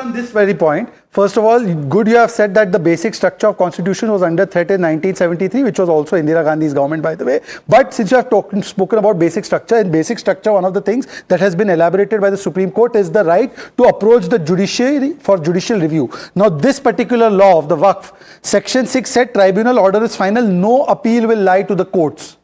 On this very point, first of all, good you have said that the basic structure of constitution was under threat in 1973, which was also Indira Gandhi's government, by the way. But since you have spoken about basic structure, in basic structure, one of the things that has been elaborated by the Supreme Court is the right to approach the judiciary for judicial review. Now, this particular law of the Waqf, Section 6 said tribunal order is final, no appeal will lie to the courts.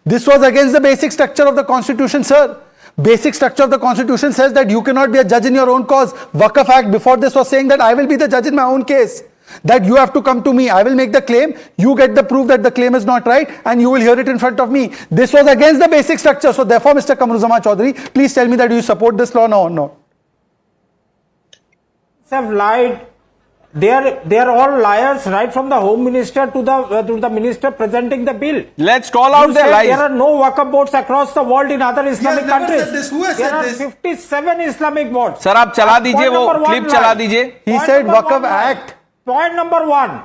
This was against the basic structure of the constitution, sir. Basic structure of the constitution says that you cannot be a judge in your own cause. Waqf Act before this was saying that I will be the judge in my own case. That you have to come to me. I will make the claim. You get the proof that the claim is not right and you will hear it in front of me. This was against the basic structure. So therefore, Mr. Kamruzzaman Chaudhary, please tell me that you support this law now or not. Have lied. They are all liars, right from the Home Minister to the Minister presenting the bill. Let's call out their lies. There are no waqf boards across the world in other Islamic countries. Said this. Who has there said are this? 57 Islamic boards. Sir, आप चला दीजिए वो clip चला दीजिए. He said Waqf Act. Point number one.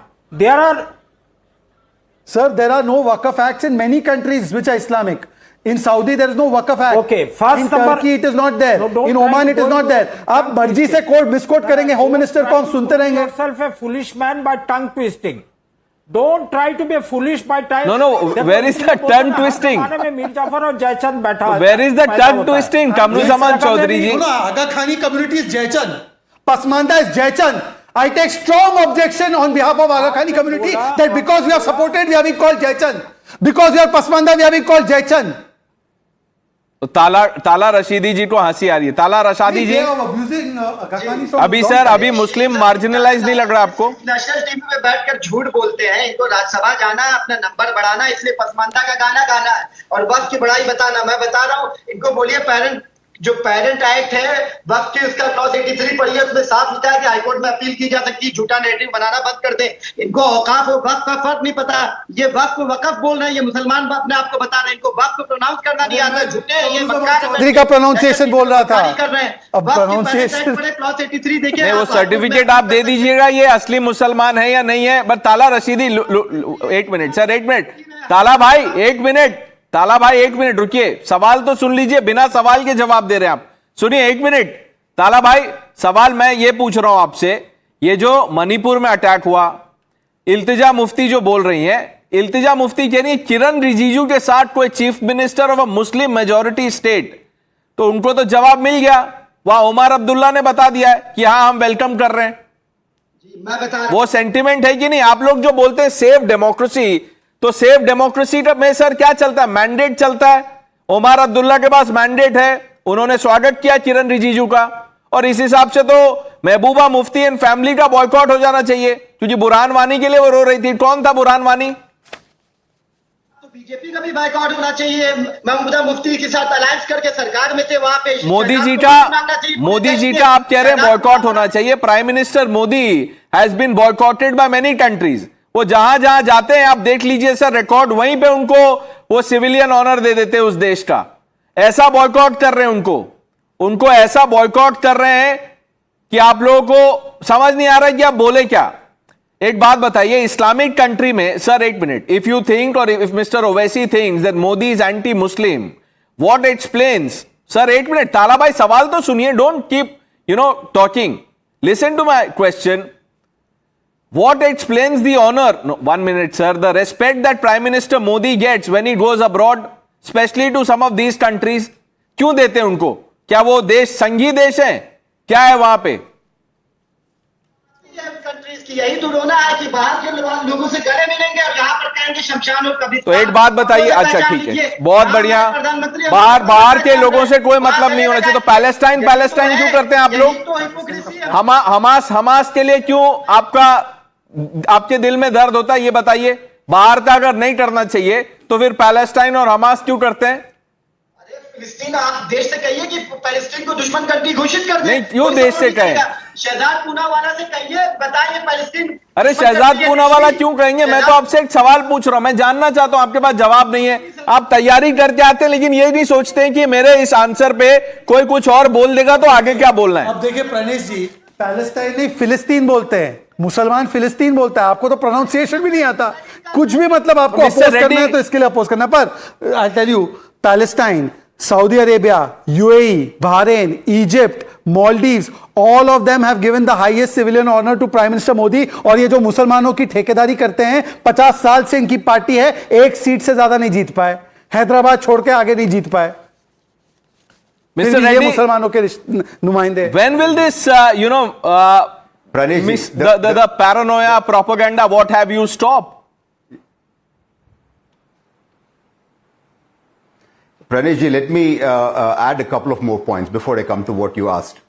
Sir, there are no Waqf Acts in many countries which are Islamic. In Saudi, there is no Waqf Act. Okay, first in Turkey, it is not there. No, in Oman, it is not there. आप मर्जी से court Biscot करेंगे, home minister को हम सुनते रहेंगे. Yourself a foolish man by tongue twisting. Don't try to be foolish by tongue. No. Where is the tongue twisting? Where is the tongue twisting? Kamruzzaman Chaudhary ji. Aga Khani community is Jaichand. Pasmanda is Jaichand. I take strong objection on behalf of Aga Khani community that because we are supported, we are being called Jaichand. Because we are Pasmanda, we are being called Jaichand. तो ताला रशीदी जी को हंसी आ रही है. ताला रशादी जी अभी sir अभी मुस्लिम marginalise नहीं लग रहा आपको? नेशनल टीवी में बैठकर झूठ बोलते हैं. इनको राज्यसभा जाना है, अपना नंबर बढ़ाना, इसलिए पसमानदा का गाना गाना है और वक्त की बड़ाई बताना. मैं बता रहा हूँ, इनको बोलिए पेरेंट एक्ट है वक्त की, उसका क्लॉज 83 पढ़िए, उसमें साफ लिखा है कि हाईकोर्ट में अपील की जा सकती है. झूठा नैरेटिव बनाना बंद कर दे. इनको औकाफ और वक्त का फर्क नहीं पता. ये वक्त को वकफ बोल रहे हैं, ये मुसलमान अपने आप को बता रहे हैं. इनको वक्त को प्रोनाउंस करना नहीं आता. झूठे ये का प्रोनाउंसिएशन बोल रहा था. कर रहे हैं. अब प्रोनाउंसिएशन क्लॉज 83 देखिए. वो सर्टिफिकेट आप दे दीजिएगा ये असली मुसलमान है या नहीं है. बट ताला रशीदी एक मिनट सर, एक मिनट. ताला भाई एक मिनट रुकिए. सवाल तो सुन लीजिए, बिना सवाल के जवाब दे रहे हैं आप. सुनिए एक मिनट. ताला भाई, सवाल मैं ये पूछ रहा हूं आपसे, ये जो मणिपुर में अटैक हुआ, इल्तिजा मुफ्ती जो बोल रही है, इल्तिजा मुफ्ती कह रही है किरण रिजिजू के साथ कोई chief minister of a Muslim majority state, तो उनको तो जवाब मिल गया. वहां उमर अब्दुल्ला ने बता दिया है कि हाँ हम वेलकम कर रहे हैं. मैं बता वो सेंटिमेंट है कि नहीं? आप लोग जो बोलते हैं सेफ डेमोक्रेसी, तो सेफ डेमोक्रेसी में सर क्या चलता है? मैंडेट चलता है. उमर अब्दुल्ला के पास मैंडेट है, उन्होंने स्वागत किया किरण रिजिजू का, और इस हिसाब से तो महबूबा मुफ्ती एंड फैमिली का बॉयकॉट हो जाना चाहिए, क्योंकि बुरहान वानी के लिए वो रो रही थी. कौन था बुरहान वानी? तो बीजेपी का भी बॉयकॉट होना चाहिए. महबूबा मुफ्ती के साथ अलायंस करके सरकार में थे, वहां पे मोदी जी का आप कह रहे हैं बॉयकॉट होना चाहिए. Prime minister Modi has been boycotted by many countries. वो जहां जहां जाते हैं आप देख लीजिए सर रिकॉर्ड, वहीं पे उनको वो सिविलियन ऑनर दे देते हैं उस देश का. ऐसा बॉयकॉट कर रहे हैं उनको ऐसा बॉयकॉट कर रहे हैं कि आप लोगों को समझ नहीं आ रहा है कि आप बोले क्या. एक बात बताइए, इस्लामिक कंट्री में सर, एक मिनट, इफ यू थिंक और if mister Owaisi thinks that Modi is anti Muslim, what explains? Sir एक मिनट, ताला भाई सवाल तो सुनिए, don't keep talking, listen to my question. What explains the honor? No, 1 minute, sir. The respect that Prime Minister Modi gets when he goes abroad, especially to some of these countries, क्यों देते हैं उनको? क्या वो देश संघी देश है? क्या है वहां पे? कंट्रीज की यही तो रोना है कि बाहर के लोगों से गले मिलेंगे और यहाँ पर कहेंगे शमशान और कभी. तो एक बात बताइए. अच्छा ठीक है, बहुत बढ़िया. बाहर के लोगों से कोई मतलब नहीं होना चाहिए. तो पैलेस्टाइन क्यों करते हैं आप लोग? हमास के लिए क्यों आपके दिल में दर्द होता है, ये बताइए. बाहर का अगर नहीं करना चाहिए तो फिर पैलेस्टाइन और हमास क्यों करते हैं? अरे फिलिस्तीन, आप देश से कहिए कि पैलेस्टीन को दुश्मन कंट्री घोषित कर दे. नहीं, क्यों देश से कहें? शहजाद पूनावाला से कहिए, बताइए पैलेस्टीन. अरे शहजाद पूनावाला क्यों कहेंगे? मैं तो आपसे एक सवाल पूछ रहा हूं, मैं जानना चाहता हूं, आपके पास जवाब नहीं है. आप तैयारी करके आते हैं, लेकिन ये नहीं सोचते हैं कि मेरे इस आंसर पे कोई कुछ और बोल देगा तो आगे क्या बोलना है. अब देखिए प्रणेश जी, पैलेस्टाइन नहीं फिलिस्तीन बोलते हैं, मुसलमान फिलिस्तीन बोलता है. आपको तो प्रोनाउंसिएशन भी नहीं आता, कुछ भी मतलब आपको अपोज करना है तो इसके लिए अपोज करना. पर I tell you, Palestine Saudi Arabia, UAE, Bahrain, Egypt, Maldives, all of them have given the highest civilian honor to Prime Minister Modi. और ये जो मुसलमानों की ठेकेदारी करते हैं, 50 साल से इनकी पार्टी है, एक सीट से ज्यादा नहीं जीत पाए, हैदराबाद छोड़ के आगे नहीं जीत पाए. Mr. ये Reddy, मुसलमानों के नुमाइंदे. when will this, Pranesh ji, the paranoia, propaganda, what have you stop? Pranesh ji, let me add a couple of more points before I come to what you asked.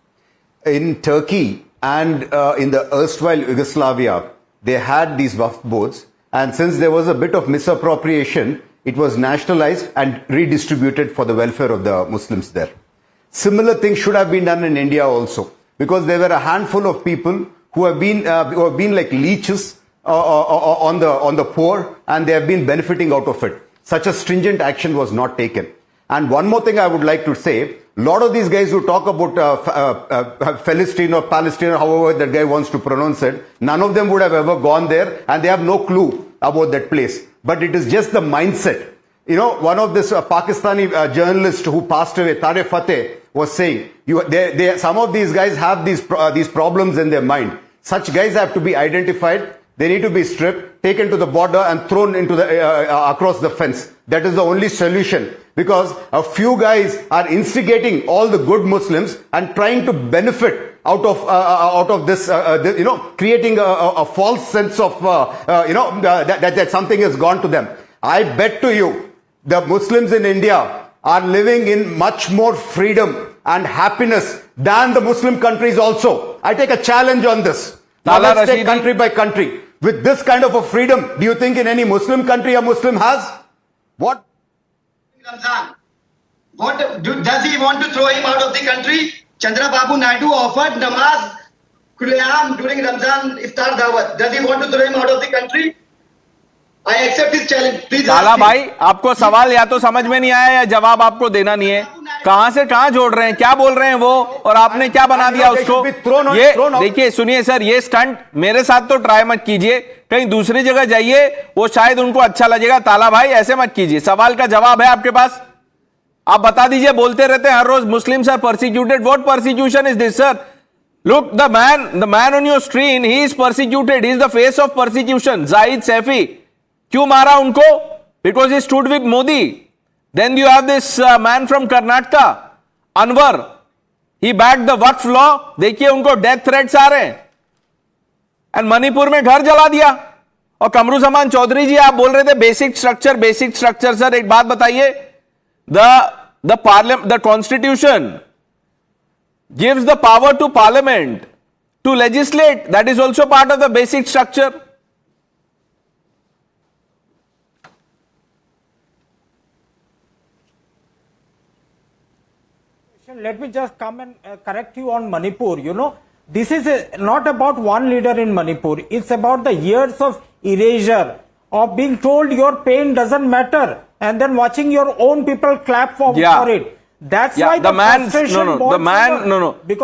In Turkey and in the erstwhile Yugoslavia, they had these Waqf boards, and since there was a bit of misappropriation, it was nationalized and redistributed for the welfare of the Muslims there. Similar things should have been done in India also, because there were a handful of people who have been like leeches on the poor, and they have been benefiting out of it. Such a stringent action was not taken. And one more thing I would like to say, a lot of these guys who talk about Palestine or Palestine, or however that guy wants to pronounce it, none of them would have ever gone there, and they have no clue about that place. But it is just the mindset. You know, one of this Pakistani journalist who passed away, Tariq Fateh, was saying, some of these guys have these problems in their mind. Such guys have to be identified. They need to be stripped, taken to the border, and thrown into across the fence. That is the only solution, because a few guys are instigating all the good Muslims and trying to benefit out of this, creating a false sense of, that something has gone to them. I bet to you, the Muslims in India are living in much more freedom and happiness than the Muslim countries also. I take a challenge on this. Now Tala let's take Rashidi. country by country. With this kind of a freedom, do you think in any Muslim country a Muslim has? What? Ramzan. Does he want to throw him out of the country? Chandra Babu Naidu offered namaz Kulayam during Ramzan Iftar Dawat. Does he want to throw him out of the country? I accept his challenge. Please ताला ask him. भाई, आपको सवाल या तो समझ में नहीं आया या जवाब आपको देना नहीं है. कहां से कहां जोड़ रहे हैं, क्या बोल रहे हैं वो, और आपने क्या बना दिया उसको. ये देखिए, सुनिए सर, ये स्टंट मेरे साथ तो ट्राई मत कीजिए, कहीं दूसरी जगह जाइए, वो शायद उनको अच्छा लगेगा. ताला भाई, ऐसे मत कीजिए. सवाल का जवाब है आपके पास, आप बता दीजिए. बोलते रहते हैं हर रोज Muslims are persecuted. What persecution is this sir? Look, the man on your screen, he is persecuted. He is the face of persecution. Zahid Saifi. क्यों मारा उनको? Because he stood with Modi. Then you have this man from Karnataka, Anwar. He backed the Waqf law. देखिए उनको death threats आ रहे हैं. And Manipur में घर जला दिया. और कमरुज़मान चौधरी जी, आप बोल रहे थे बेसिक स्ट्रक्चर. सर एक बात बताइए. The parliament, the constitution gives the power to parliament to legislate. That is also part of the basic structure. Let me just come and correct you on Manipur. You know, this is not about one leader in Manipur. It's about the years of erasure, of being told your pain doesn't matter, and then watching your own people clap for it. That's why the man, frustration no, boils over. no. Because